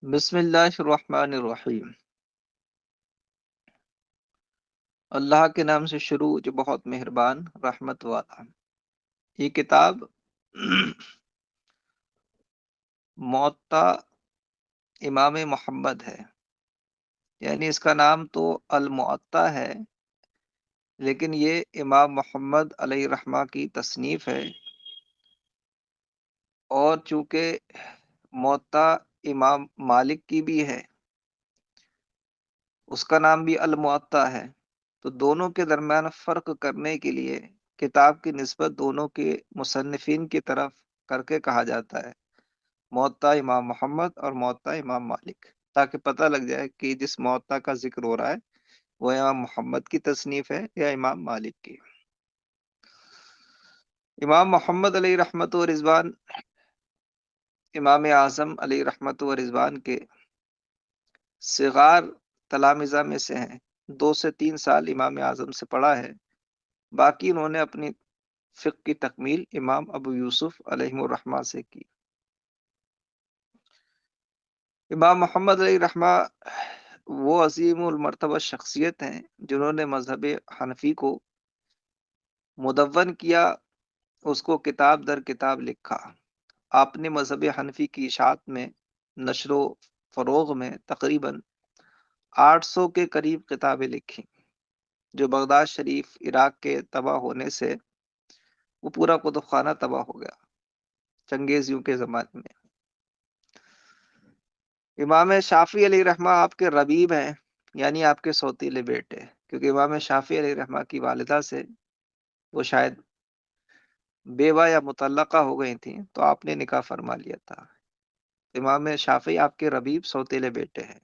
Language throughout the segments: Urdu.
بسم اللہ الرحمن الرحیم۔ اللہ کے نام سے شروع جو بہت مہربان رحمت والا۔ یہ کتاب موطا امام محمد ہے، یعنی اس کا نام تو المعطا ہے، لیکن یہ امام محمد علیہ رحمہ کی تصنیف ہے، اور چونکہ موطا امام مالک کی بھی ہے، اس کا نام بھی المعطا ہے، تو دونوں کے درمیان فرق کرنے کے لیے کتاب کی نسبت دونوں کے مصنفین کی طرف کر کے کہا جاتا ہے، موطا امام محمد اور موطا امام مالک، تاکہ پتہ لگ جائے کہ جس موطا کا ذکر ہو رہا ہے وہ امام محمد کی تصنیف ہے یا امام مالک کی۔ امام محمد علیہ رحمت و رضوان امام اعظم علیہ رحمت و رضوان کے صغار تلامذہ میں سے ہیں، 2 سے 3 سال امام اعظم سے پڑھا ہے، باقی انہوں نے اپنی فقہ کی تکمیل امام ابو یوسف علیہ الرحمہ سے کی۔ امام محمد علیہ رحمہ وہ عظیم المرتبہ شخصیت ہیں جنہوں نے مذہب حنفی کو مدون کیا، اس کو کتاب در کتاب لکھا۔ آپ نے مذہب حنفی کی اشاعت میں، نشر و فروغ میں تقریباً 800 کے قریب کتابیں لکھی، جو بغداد شریف عراق کے تباہ ہونے سے وہ پورا کتب خانہ تباہ ہو گیا چنگیزیوں کے زمانے میں۔ امام شافعی علیہ رحمہ آپ کے ربیب ہیں، یعنی آپ کے سوتیلے بیٹے، کیونکہ امام شافعی علیہ رحمہ کی والدہ سے وہ شاید بیوہ یا مطلقہ ہو گئی تھیں، تو آپ نے نکاح فرما لیا تھا۔ امام شافعی آپ کے ربیب سوتیلے بیٹے ہیں۔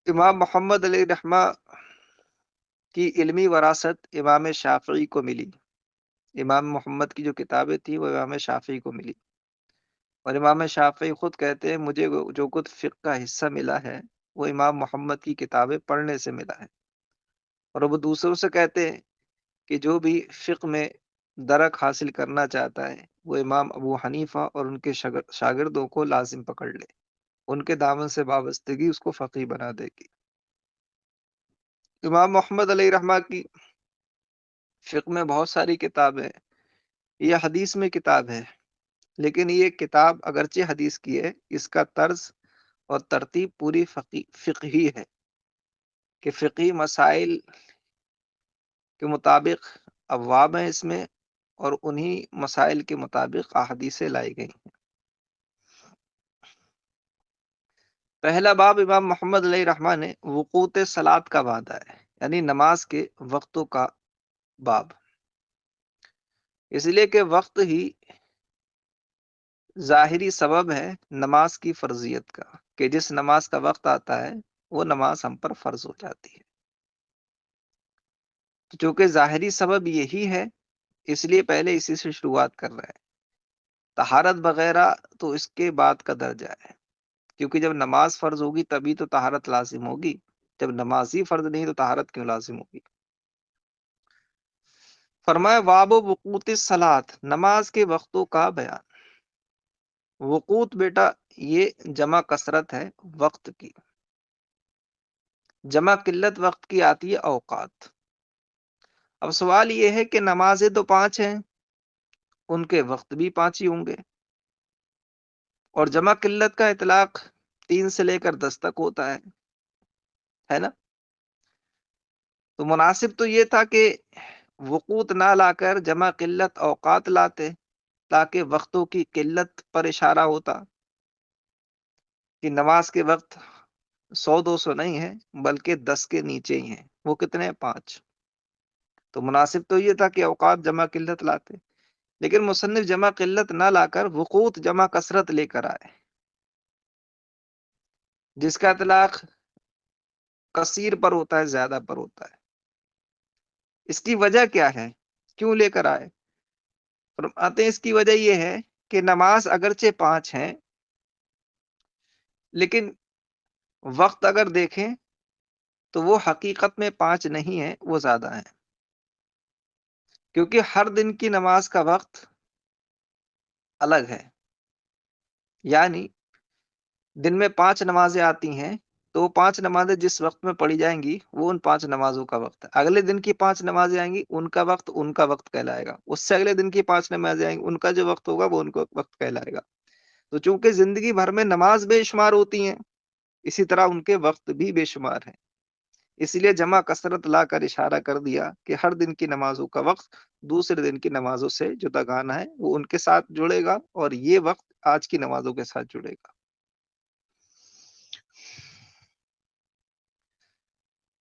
امام محمد علیہ رحمہ کی علمی وراثت امام شافعی کو ملی، امام محمد کی جو کتابیں تھیں وہ امام شافعی کو ملی، اور امام شافعی خود کہتے ہیں مجھے جو کچھ فقہ کا حصہ ملا ہے وہ امام محمد کی کتابیں پڑھنے سے ملا ہے، اور وہ دوسروں سے کہتے ہیں کہ جو بھی فقہ میں درک حاصل کرنا چاہتا ہے وہ امام ابو حنیفہ اور ان کے شاگردوں کو لازم پکڑ لے، ان کے دامن سے وابستگی اس کو فقیہ بنا دے گی۔ امام محمد علیہ رحمہ کی فقہ میں بہت ساری کتابیں، یہ حدیث میں کتاب ہے، لیکن یہ کتاب اگرچہ حدیث کی ہے، اس کا طرز اور ترتیب پوری فقہی ہے، کہ فقہی مسائل کے مطابق ابواب ہیں اس میں، اور انہی مسائل کے مطابق احادیثیں لائی گئی ہیں۔ پہلا باب امام محمد علیہ رحمہ نے وقوت صلاۃ کا باندھا ہے، یعنی نماز کے وقتوں کا باب، اس لیے کہ وقت ہی ظاہری سبب ہے نماز کی فرضیت کا، کہ جس نماز کا وقت آتا ہے وہ نماز ہم پر فرض ہو جاتی ہے۔ تو چونکہ ظاہری سبب یہی ہے، اس لیے پہلے اسی سے شروعات کر رہے ہیں۔ طہارت وغیرہ تو اس کے بعد کا درجہ ہے، کیونکہ جب نماز فرض ہوگی تبھی تو طہارت لازم ہوگی، جب نماز ہی فرض نہیں تو طہارت کیوں لازم ہوگی؟ فرمایا باب وقوت الصلاۃ، نماز کے وقتوں کا بیان۔ وقوت بیٹا یہ جمع کثرت ہے وقت کی، جمع قلت وقت کی آتی ہے اوقات۔ اب سوال یہ ہے کہ نمازیں تو 5 ہیں، ان کے وقت بھی 5 ہی ہوں گے، اور جمع قلت کا اطلاق 3 سے لے کر 10 تک ہوتا ہے نا؟ تو مناسب تو یہ تھا کہ وقوت نہ لا کر جمع قلت اوقات لاتے، تاکہ وقتوں کی قلت پر اشارہ ہوتا کہ نماز کے وقت 100 200 نہیں ہے، بلکہ 10 کے نیچے ہی ہیں، وہ کتنے ہیں؟ 5۔ تو مناسب تو یہ تھا کہ اوقات جمع قلت لاتے، لیکن مصنف جمع قلت نہ لا کر وقوت جمع کثرت لے کر آئے، جس کا اطلاق کثیر پر ہوتا ہے، زیادہ پر ہوتا ہے۔ اس کی وجہ کیا ہے؟ کیوں لے کر آئے؟ فرماتے ہیں اس کی وجہ یہ ہے کہ نماز اگرچہ 5 ہیں، لیکن وقت اگر دیکھیں تو وہ حقیقت میں 5 نہیں ہیں، وہ زیادہ ہیں، کیونکہ ہر دن کی نماز کا وقت الگ ہے۔ یعنی دن میں 5 نمازیں آتی ہیں، تو وہ 5 نمازیں جس وقت میں پڑھی جائیں گی وہ ان 5 نمازوں کا وقت ہے۔ اگلے دن کی 5 نمازیں آئیں گی، ان کا وقت کہلائے گا۔ اس سے اگلے دن کی 5 نمازیں آئیں گی، ان کا جو وقت ہوگا وہ ان کو وقت کہلائے گا۔ تو چونکہ زندگی بھر میں نماز بے شمار ہوتی ہیں، اسی طرح ان کے وقت بھی بے شمار ہیں۔ اسی لیے جمع کثرت لا کر اشارہ کر دیا کہ ہر دن کی نمازوں کا وقت دوسرے دن کی نمازوں سے جداگانہ ہے، وہ ان کے ساتھ جڑے گا اور یہ وقت آج کی نمازوں کے ساتھ جڑے گا۔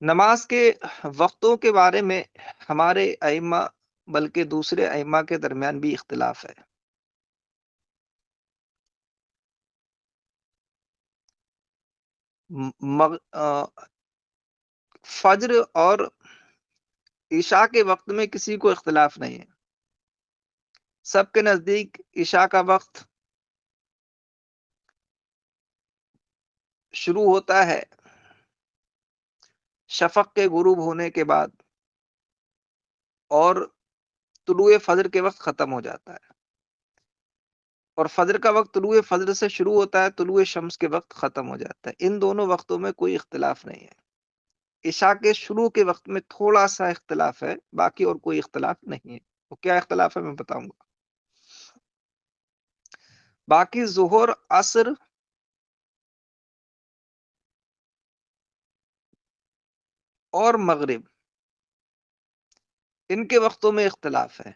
نماز کے وقتوں کے بارے میں ہمارے ائمہ بلکہ دوسرے ائمہ کے درمیان بھی اختلاف ہے۔ فجر اور عشاء کے وقت میں کسی کو اختلاف نہیں ہے۔ سب کے نزدیک عشاء کا وقت شروع ہوتا ہے شفق کے غروب ہونے کے بعد اور طلوع فجر کے وقت ختم ہو جاتا ہے، اور فجر کا وقت طلوع فجر سے شروع ہوتا ہے، طلوع شمس کے وقت ختم ہو جاتا ہے۔ ان دونوں وقتوں میں کوئی اختلاف نہیں ہے۔ عشاء کے شروع کے وقت میں تھوڑا سا اختلاف ہے، باقی اور کوئی اختلاف نہیں ہے۔ وہ کیا اختلاف ہے میں بتاؤں گا۔ باقی ظہر، عصر اور مغرب ان کے وقتوں میں اختلاف ہے۔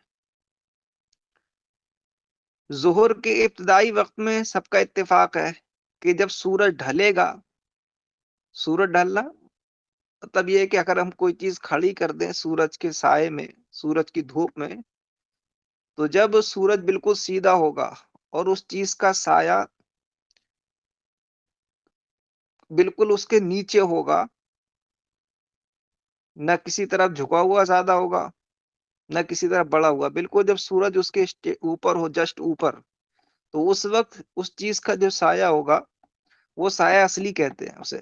ظہر کے ابتدائی وقت میں سب کا اتفاق ہے کہ جب سورج ڈھلے گا، سورج ڈھلنا مطلب یہ ہے کہ اگر ہم کوئی چیز کھڑی کر دیں سورج کے سائے میں، سورج کی دھوپ میں، تو جب سورج بالکل سیدھا ہوگا اور اس چیز کا سایہ بالکل اس کے نیچے ہوگا، نہ کسی طرف جھکا ہوا زیادہ ہوگا نہ کسی طرف بڑا ہوا، بالکل جب سورج اس کے اوپر ہو، جسٹ اوپر، تو اس وقت اس چیز کا جو سایہ ہوگا وہ سایہ اصلی کہتے ہیں اسے۔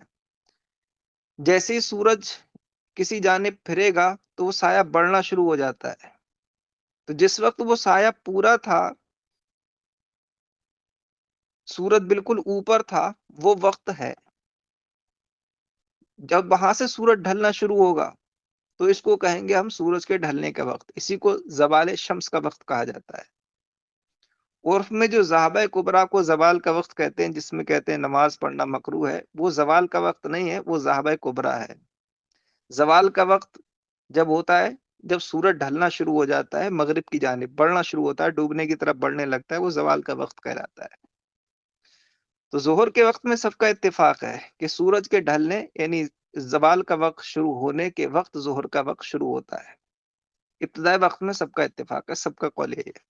جیسے ہی سورج کسی جانب پھرے گا تو وہ سایہ بڑھنا شروع ہو جاتا ہے۔ تو جس وقت وہ سایہ پورا تھا، سورج بالکل اوپر تھا، وہ وقت ہے۔ جب وہاں سے سورج ڈھلنا شروع ہوگا تو اس کو کہیں گے ہم سورج کے ڈھلنے کا وقت، اسی کو زوال شمس کا وقت کہا جاتا ہے۔ عرف میں جو ذہبہ کبریٰ کو زوال کا وقت کہتے ہیں، جس میں کہتے ہیں نماز پڑھنا مکروہ ہے، وہ زوال کا وقت نہیں ہے، وہ ذہبہ کبریٰ ہے۔ زوال کا وقت جب ہوتا ہے جب سورج ڈھلنا شروع ہو جاتا ہے، مغرب کی جانب بڑھنا شروع ہوتا ہے، ڈوبنے کی طرف بڑھنے لگتا ہے، وہ زوال کا وقت کہلاتا ہے۔ تو ظہر کے وقت میں سب کا اتفاق ہے کہ سورج کے ڈھلنے یعنی زوال کا وقت شروع ہونے کے وقت ظہر کا وقت شروع ہوتا ہے۔ ابتدائی وقت میں سب کا اتفاق ہے، سب کا قول یہی ہے۔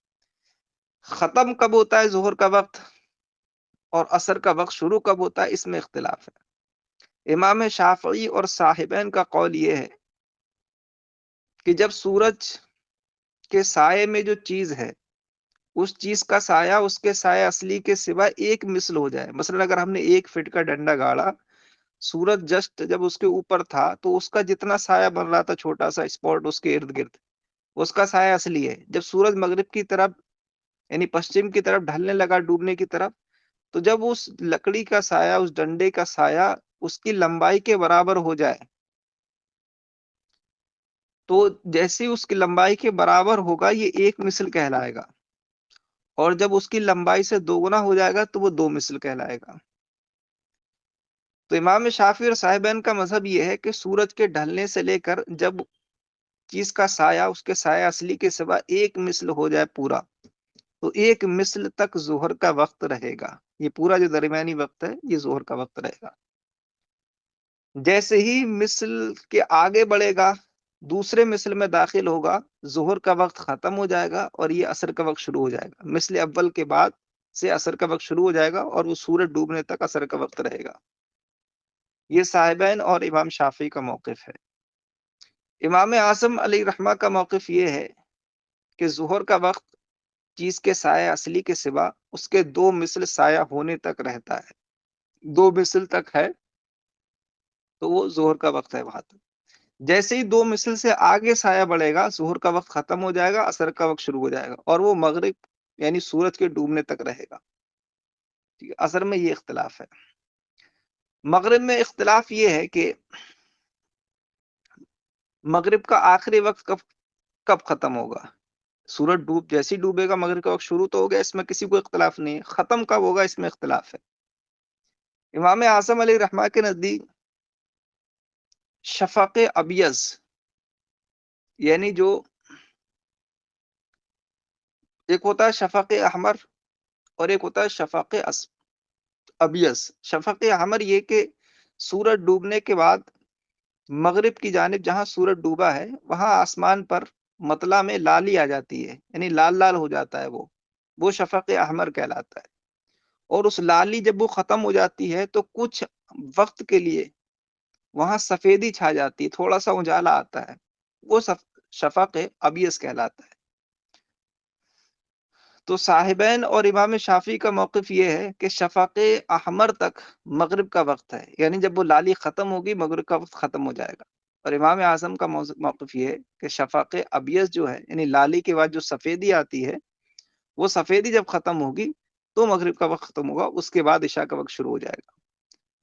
ختم کب ہوتا ہے ظہر کا وقت اور عصر کا وقت شروع کب ہوتا ہے، اس میں اختلاف ہے۔ امام شافعی اور صاحبین کا قول یہ ہے کہ جب سورج کے سائے میں جو چیز ہے، اس چیز کا سایہ اس کے سایہ اصلی کے سوا ایک مثل ہو جائے، مثلا اگر ہم نے 1 فٹ کا ڈنڈا گاڑا، سورج جسٹ جب اس کے اوپر تھا تو اس کا جتنا سایہ بن رہا تھا، چھوٹا سا اسپاٹ اس کے ارد گرد، اس کا سایہ اصلی ہے۔ جب سورج مغرب کی طرف یعنی پشچم کی طرف ڈھلنے لگا، ڈوبنے کی طرف، تو جب اس لکڑی کا سایہ، اس ڈنڈے کا سایہ اس کی لمبائی کے برابر ہو جائے، تو جیسے اس کی لمبائی کے برابر ہوگا یہ ایک مثل کہلائے گا، اور جب اس کی لمبائی سے دوگنا ہو جائے گا تو وہ 2 مثل کہلائے گا۔ تو امام شافعی اور صاحبین کا مذہب یہ ہے کہ سورج کے ڈھلنے سے لے کر جب چیز کا سایہ اس کے سایہ اصلی کے سوا ایک مثل ہو جائے پورا، تو ایک مثل تک ظہر کا وقت رہے گا۔ یہ پورا جو درمیانی وقت ہے یہ ظہر کا وقت رہے گا۔ جیسے ہی مثل کے آگے بڑھے گا، دوسرے مثل میں داخل ہوگا، ظہر کا وقت ختم ہو جائے گا اور یہ عصر کا وقت شروع ہو جائے گا۔ مثل اول کے بعد سے عصر کا وقت شروع ہو جائے گا اور وہ سورج ڈوبنے تک عصر کا وقت رہے گا۔ یہ صاحبین اور امام شافعی کا موقف ہے۔ امام اعظم علیہ رحمہ کا موقف یہ ہے کہ ظہر کا وقت چیز کے سایہ اصلی کے سوا اس کے 2 مثل سایہ ہونے تک رہتا ہے۔ 2 مثل تک ہے تو وہ ظہر کا وقت ہے وہاں تک۔ جیسے ہی 2 مثل سے آگے سایہ بڑھے گا، ظہر کا وقت ختم ہو جائے گا، عصر کا وقت شروع ہو جائے گا، اور وہ مغرب یعنی سورج کے ڈوبنے تک رہے گا۔ ٹھیک ہے، عصر میں یہ اختلاف ہے۔ مغرب میں اختلاف یہ ہے کہ مغرب کا آخری وقت کب ختم ہوگا۔ سورج جیسی ڈوبے گا مغرب کا وقت شروع تو ہو گیا، اس میں کسی کو اختلاف نہیں ہے، ختم کب ہوگا اس میں اختلاف ہے۔ امام اعظم علیہ رحمہ کے نزدیک شفق ابیض، یعنی جو ایک ہوتا ہے شفق احمر اور ایک ہوتا ہے شفق ابیض۔ شفق احمر یہ کہ سورج ڈوبنے کے بعد مغرب کی جانب جہاں سورج ڈوبا ہے وہاں آسمان پر مطلع میں لالی آ جاتی ہے، یعنی لال لال ہو جاتا ہے، وہ شفق احمر کہلاتا ہے۔ اور اس لالی جب وہ ختم ہو جاتی ہے تو کچھ وقت کے لیے وہاں سفیدی چھا جاتی ہے، تھوڑا سا اجالا آتا ہے، وہ شفق ابیض کہلاتا ہے۔ تو صاحبین اور امام شافعی کا موقف یہ ہے کہ شفق احمر تک مغرب کا وقت ہے، یعنی جب وہ لالی ختم ہوگی مغرب کا وقت ختم ہو جائے گا۔ اور امام اعظم کا موقف یہ ہے کہ شفق ابیض جو ہے، یعنی لالی کے بعد جو سفیدی آتی ہے، وہ سفیدی جب ختم ہوگی تو مغرب کا وقت ختم ہوگا، اس کے بعد عشاء کا وقت شروع ہو جائے گا۔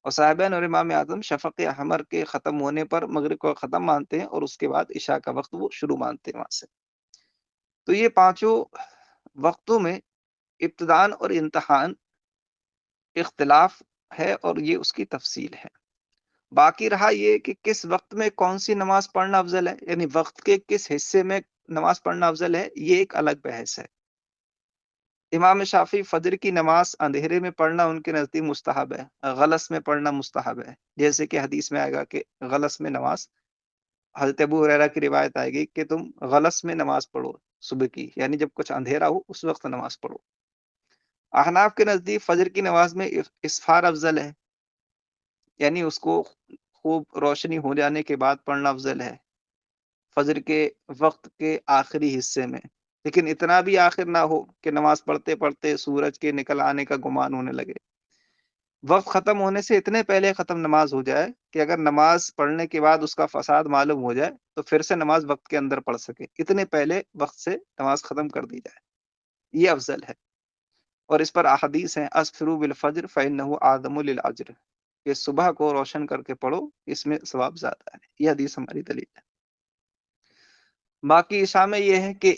اور صاحبین اور امام اعظم شفق احمر کے ختم ہونے پر مغرب کو ختم مانتے ہیں اور اس کے بعد عشاء کا وقت وہ شروع مانتے ہیں وہاں سے۔ تو یہ پانچوں وقتوں میں ابتدان اور انتہان اختلاف ہے اور یہ اس کی تفصیل ہے۔ باقی رہا یہ کہ کس وقت میں کون سی نماز پڑھنا افضل ہے، یعنی وقت کے کس حصے میں نماز پڑھنا افضل ہے، یہ ایک الگ بحث ہے۔ امام شافعی فجر کی نماز اندھیرے میں پڑھنا ان کے نزدیک مستحب ہے، غلس میں پڑھنا مستحب ہے، جیسے کہ حدیث میں آئے گا کہ غلس میں نماز، حضرت ابو ہریرہ کی روایت آئے گی کہ تم غلس میں نماز پڑھو صبح کی، یعنی جب کچھ اندھیرا ہو اس وقت نماز پڑھو۔ احناف کے نزدیک فجر کی نماز میں اسفار افضل ہے، یعنی اس کو خوب روشنی ہو جانے کے بعد پڑھنا افضل ہے، فجر کے وقت کے آخری حصے میں، لیکن اتنا بھی آخر نہ ہو کہ نماز پڑھتے پڑھتے سورج کے نکل آنے کا گمان ہونے لگے۔ وقت ختم ہونے سے اتنے پہلے ختم نماز ہو جائے کہ اگر نماز پڑھنے کے بعد اس کا فساد معلوم ہو جائے تو پھر سے نماز وقت کے اندر پڑھ سکے، اتنے پہلے وقت سے نماز ختم کر دی جائے، یہ افضل ہے۔ اور اس پر احادیث ہیں، اسفروا بالفجر فإنه آدم للأجر، کہ صبح کو روشن کر کے پڑھو، اس میں ثواب زیادہ ہے، یہ حدیث ہماری دلیل ہے۔ باقی عشاء میں یہ ہے کہ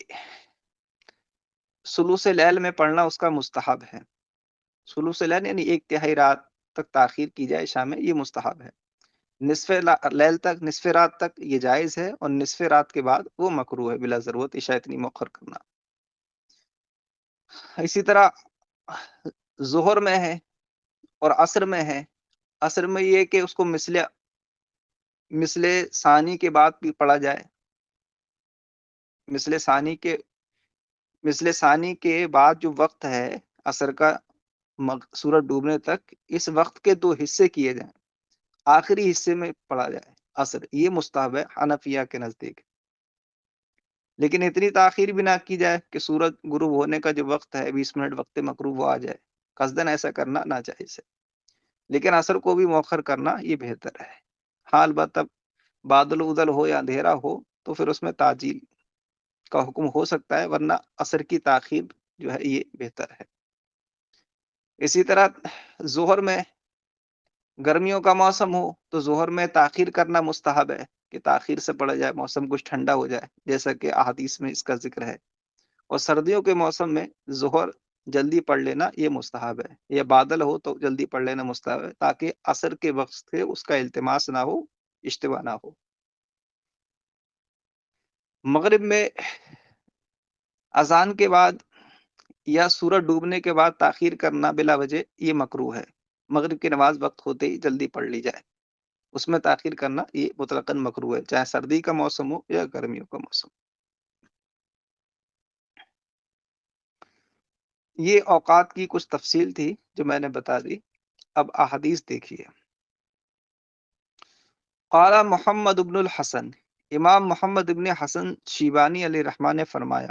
ثلث لیل میں پڑھنا اس کا مستحب ہے، ثلث لیل یعنی ایک تہائی رات تک تاخیر کی جائے عشاء میں، یہ مستحب ہے۔ نصف لیل تک، نصف رات تک یہ جائز ہے، اور نصف رات کے بعد وہ مکروہ ہے بلا ضرورت عشاء اتنی مؤخر کرنا۔ اسی طرح ظہر میں ہے اور عصر میں ہے۔ عصر میں یہ کہ اس کو مثل ثانی کے بعد بھی پڑھا جائے، مثل ثانی کے بعد جو وقت ہے عصر کا سورج ڈوبنے تک، اس وقت کے دو حصے کیے جائیں، آخری حصے میں پڑھا جائے عصر، یہ مستحب ہے حنفیہ کے نزدیک۔ لیکن اتنی تاخیر بھی نہ کی جائے کہ سورج غروب ہونے کا جو وقت ہے 20 منٹ وقت مغروب وہ آ جائے، قصدن ایسا کرنا ناجائز ہے، لیکن عصر کو بھی مؤخر کرنا یہ بہتر ہے۔ ہاں البتہ بادل ادل ہو یا اندھیرا ہو تو پھر اس میں تعجیل کا حکم ہو سکتا ہے، ورنہ عصر کی تاخیر جو ہے یہ بہتر ہے۔ اسی طرح ظہر میں گرمیوں کا موسم ہو تو ظہر میں تاخیر کرنا مستحب ہے، کہ تاخیر سے پڑا جائے، موسم کچھ ٹھنڈا ہو جائے، جیسا کہ احادیث میں اس کا ذکر ہے۔ اور سردیوں کے موسم میں ظہر جلدی پڑھ لینا یہ مستحب ہے، یا بادل ہو تو جلدی پڑھ لینا مستحب ہے، تاکہ عصر کے وقت سے اس کا التماس نہ ہو، اشتباہ نہ ہو۔ مغرب میں اذان کے بعد یا سورج ڈوبنے کے بعد تاخیر کرنا بلا وجہ یہ مکروہ ہے، مغرب کی نماز وقت ہوتے ہی جلدی پڑھ لی جائے، اس میں تاخیر کرنا یہ مطلقاً مکروہ ہے، چاہے سردی کا موسم ہو یا گرمیوں کا موسم۔ یہ اوقات کی کچھ تفصیل تھی جو میں نے بتا دی۔ اب احادیث دیکھیے۔ قال محمد ابن الحسن، امام محمد ابن حسن شیبانی علیہ رحمٰن نے فرمایا،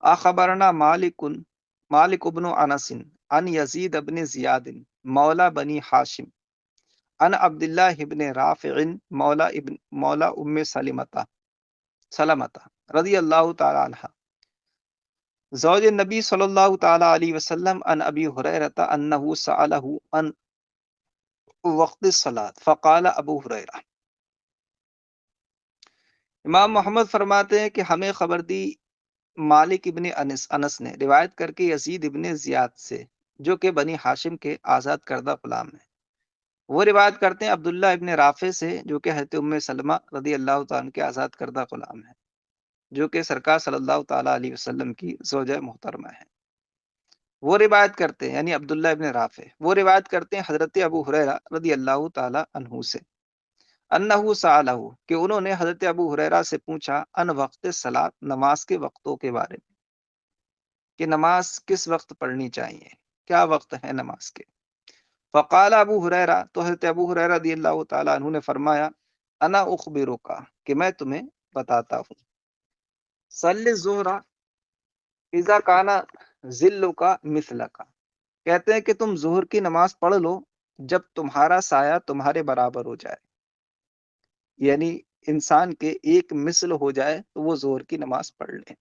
اخبرنا مالک ابن انس عن یزید ابن زیاد مولا بنی ہاشم عن عبداللہ ابن رافع مولا ام سلمۃ رضی اللہ تعالی عنہ زوج نبی صلی اللہ تعالی علیہ وسلم ان ابی ہریرہ انہ سألہ ان وقت الصلاۃ فقال ابو ہریرہ، امام محمد فرماتے ہیں کہ ہمیں خبر دی مالک ابن انس نے روایت کر کے یزید ابن زیاد سے، جو کہ بنی ہاشم کے آزاد کردہ غلام ہیں۔ وہ روایت کرتے ہیں عبداللہ ابن رافع سے، جو کہ حضرت ام سلمہ رضی اللہ تعالیٰ عنہ کے آزاد کردہ غلام ہیں، جو کہ سرکار صلی اللہ تعالیٰ علیہ وسلم کی زوجہ محترمہ ہے۔ وہ روایت کرتے ہیں، یعنی عبداللہ ابن رافع، وہ روایت کرتے ہیں حضرت ابو ہریرہ رضی اللہ تعالیٰ عنہ سے، انہو سألہ، کہ انہوں نے حضرت ابو ہریرہ سے پوچھا، ان وقت صلاۃ، نماز کے وقتوں کے بارے میں، کہ نماز کس وقت پڑھنی چاہیے، کیا وقت ہے نماز کے۔ فقال ابو ہریرہ، تو حضرت ابو ہریرہ رضی اللہ تعالیٰ عنہ نے فرمایا، انا اخبرک، کہ میں تمہیں بتاتا ہوں، صلی الظہر اذا کان ظلک مثلک، کہتے ہیں کہ تم ظہر کی نماز پڑھ لو جب تمہارا سایہ تمہارے برابر ہو جائے، یعنی انسان کے ایک مثل ہو جائے تو وہ ظہر کی نماز پڑھ لیں۔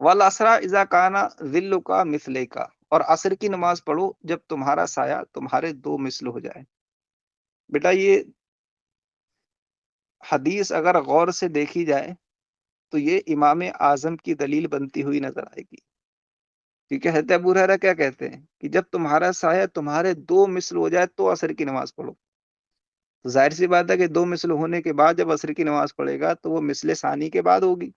والعصر اذا کان ظلک مثلک، اور عصر کی نماز پڑھو جب تمہارا سایہ تمہارے دو مثل ہو جائے۔ بیٹا یہ حدیث اگر غور سے دیکھی جائے تو یہ امام اعظم کی دلیل بنتی ہوئی نظر آئے گی، کیونکہ حضرت ابو ہریرہ کیا کہتے ہیں کہ جب تمہارا سایہ تمہارے دو مثل ہو جائے تو عصر کی نماز پڑھو۔ تو ظاہر سی بات ہے کہ دو مثل ہونے کے بعد جب عصر کی نماز پڑھے گا تو وہ مثل ثانی کے بعد ہوگی،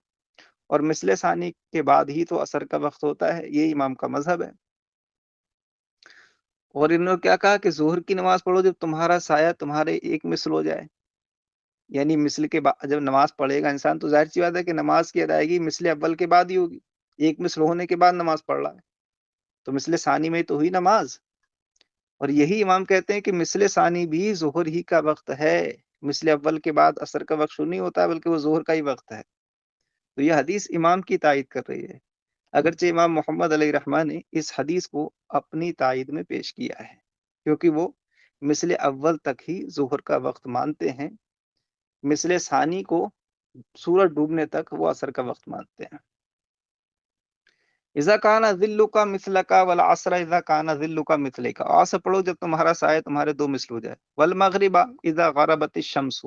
اور مثل ثانی کے بعد ہی تو عصر کا وقت ہوتا ہے، یہ امام کا مذہب ہے۔ اور انہوں نے کیا کہا کہ ظہر کی نماز پڑھو جب تمہارا سایہ تمہارے ایک مثل ہو جائے، یعنی مثل کے بعد جب نماز پڑھے گا انسان تو ظاہر سی بات ہے کہ نماز کی ادائیگی مثل اول کے بعد ہی ہوگی، ایک مثل ہونے کے بعد نماز پڑھ رہا ہے تو مثل ثانی میں تو ہوئی نماز۔ اور یہی امام کہتے ہیں کہ مثل ثانی بھی ظہر ہی کا وقت ہے، مثل اول کے بعد عصر کا وقت شروع نہیں ہوتا بلکہ وہ ظہر کا ہی وقت ہے۔ تو یہ حدیث امام کی تائید کر رہی ہے، اگرچہ امام محمد علیہ رحمٰ نے اس حدیث کو اپنی تائید میں پیش کیا ہے، کیونکہ وہ مثل اول تک ہی ظہر کا وقت مانتے ہیں، مثل ثانی کو سورج ڈوبنے تک وہ عصر کا وقت مانتے ہیں۔ اذا کان ظلک مثلک والعصر اذا کان ظلک مثلک، عصر پڑھو جب تمہارا سایہ تمہارے دو مثل ہو جائے، والمغرب اذا غربت الشمس،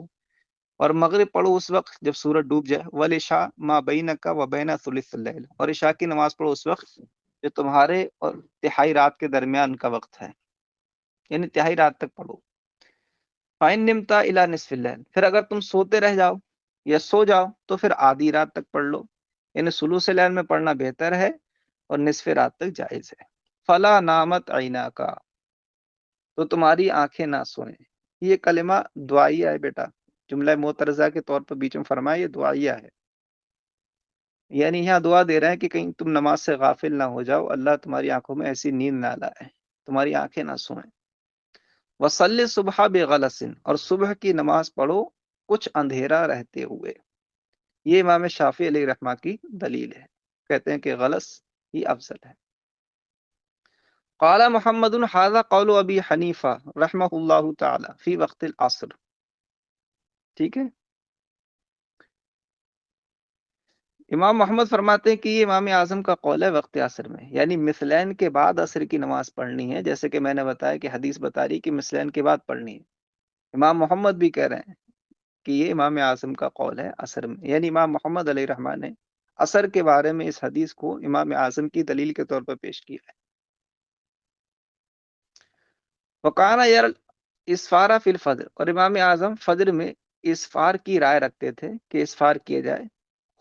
اور مغرب پڑھو اس وقت جب سورج ڈوب جائے، والعشاء ما بینک وبین ثلث اللیل، اور عشاء کی نماز پڑھو اس وقت جو تمہارے اور تہائی رات کے درمیان کا وقت ہے، یعنی تہائی رات تک پڑھو۔ فَإِن نِمْتَ إِلَى نِصْفِ اللَّيْلِ، پھر اگر تم سوتے رہ جاؤ یا سو جاؤ تو پھر آدھی رات تک پڑھ لو، یعنی ثلث اللیل میں پڑھنا بہتر ہے اور نصف رات تک جائز ہے۔ فلا نامت عیناک، تو تمہاری آنکھیں نہ سوئیں۔ یہ کلمہ دعائیہ ہے بیٹا، جملہ معترضہ کے طور پر بیچ میں فرمایا، یہ دعائیہ ہے، یعنی یہاں دعا دے رہے ہیں کہ کہیں تم نماز سے غافل نہ ہو جاؤ، اللہ تمہاری آنکھوں میں ایسی نیند نہ لائے، تمہاری آنکھیں نہ سوئیں۔ وصلی صبح بغلس، اور صبح کی نماز پڑھو کچھ اندھیرا رہتے ہوئے۔ یہ امام شافعی علیہ رحمہ کی دلیل ہے، کہتے ہیں کہ غلس ہی افضل ہے۔ قال محمد هذا قول ابی حنیفہ رحمہ اللہ تعالی فی وقت العصر، ٹھیک ہے۔ امام محمد فرماتے ہیں کہ یہ امام اعظم کا قول ہے وقت عصر میں، یعنی مثلین کے بعد عصر کی نماز پڑھنی ہے، جیسے کہ میں نے بتایا کہ حدیث بتا رہی کہ مثلین کے بعد پڑھنی ہے۔ امام محمد بھی کہہ رہے ہیں کہ یہ امام اعظم کا قول ہے عصر میں، یعنی امام محمد علیہ رحمٰ نے عصر کے بارے میں اس حدیث کو امام اعظم کی دلیل کے طور پر پیش کیا ہے۔ وکانا یار اسفارہ فی الفجر، اور امام اعظم فجر میں اسفار کی رائے رکھتے تھے کہ اسفار کیا جائے،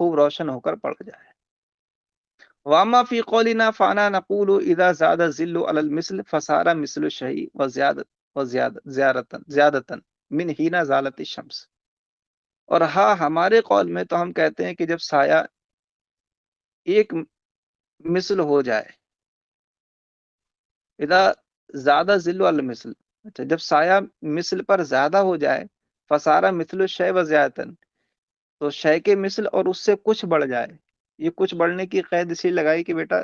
خوب روشن ہو کر پڑھ جائے۔ واما فی قولنا فانا نقول اذا زاد الظل علی المثل فصار مثل الشیء زیادتا من حین زالت الشمس، اور ہاں ہمارے قول میں تو ہم کہتے ہیں کہ جب سایہ ایک مثل ہو جائے، اذا زیادہ ظل علی المثل، اچھا جب سایہ مثل پر زیادہ ہو جائے، فصار مثل الشیء وزیادتا، تو شے کے مثل اور اس سے کچھ بڑھ جائے۔ یہ کچھ بڑھنے کی قید اسی لگائی کہ بیٹا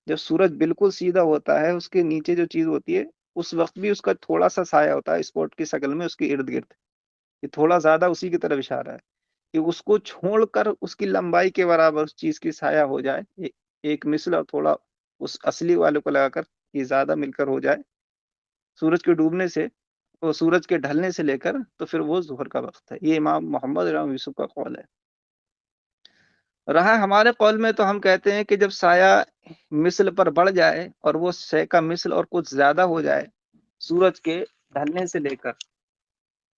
جب سورج بالکل سیدھا ہوتا ہے، اس کے نیچے جو چیز ہوتی ہے اس وقت بھی اس کا تھوڑا سا سایہ ہوتا ہے اسپوٹ کی شکل میں اس کے ارد گرد، یہ تھوڑا زیادہ اسی کی طرف اشارہ ہے کہ اس کو چھوڑ کر اس کی لمبائی کے برابر اس چیز کی سایہ ہو جائے، ایک مثل اور تھوڑا اس اصلی والے کو لگا کر یہ زیادہ مل کر ہو جائے سورج کے ڈوبنے سے اور سورج کے ڈھلنے سے لے کر تو پھر وہ ظہر کا وقت ہے. یہ امام محمد امام یوسف کا قول ہے. رہا ہمارے قول میں تو ہم کہتے ہیں کہ جب سایہ مثل پر بڑھ جائے اور وہ شے کا مثل اور کچھ زیادہ ہو جائے سورج کے ڈھلنے سے لے کر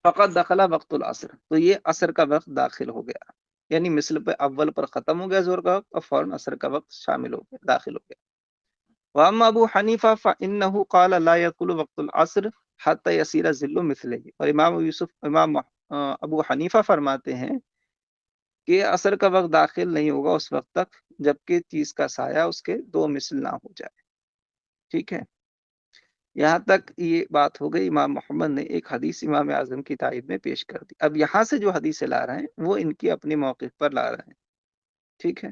فقط دخلا وقت العصر تو یہ عصر کا وقت داخل ہو گیا. یعنی مثل پہ اول پر ختم ہو گیا ظہر کا وقت اور فوراً عصر کا وقت شامل ہو گیا داخل ہو گیا. واما ابو حنیفہ فانه قال لا يدخل وقت العصر حتى يصير ظل مثله. اور امام ابو حنیفہ فرماتے ہیں کہ عصر کا وقت داخل نہیں ہوگا اس وقت تک جبکہ چیز کا سایہ اس کے دو مثل نہ ہو جائے. ٹھیک ہے. یہاں تک یہ بات ہو گئی. امام محمد نے ایک حدیث امام اعظم کی تائید میں پیش کر دی. اب یہاں سے جو حدیثیں لا رہے ہیں وہ ان کی اپنے موقف پر لا رہے ہیں. ٹھیک ہے.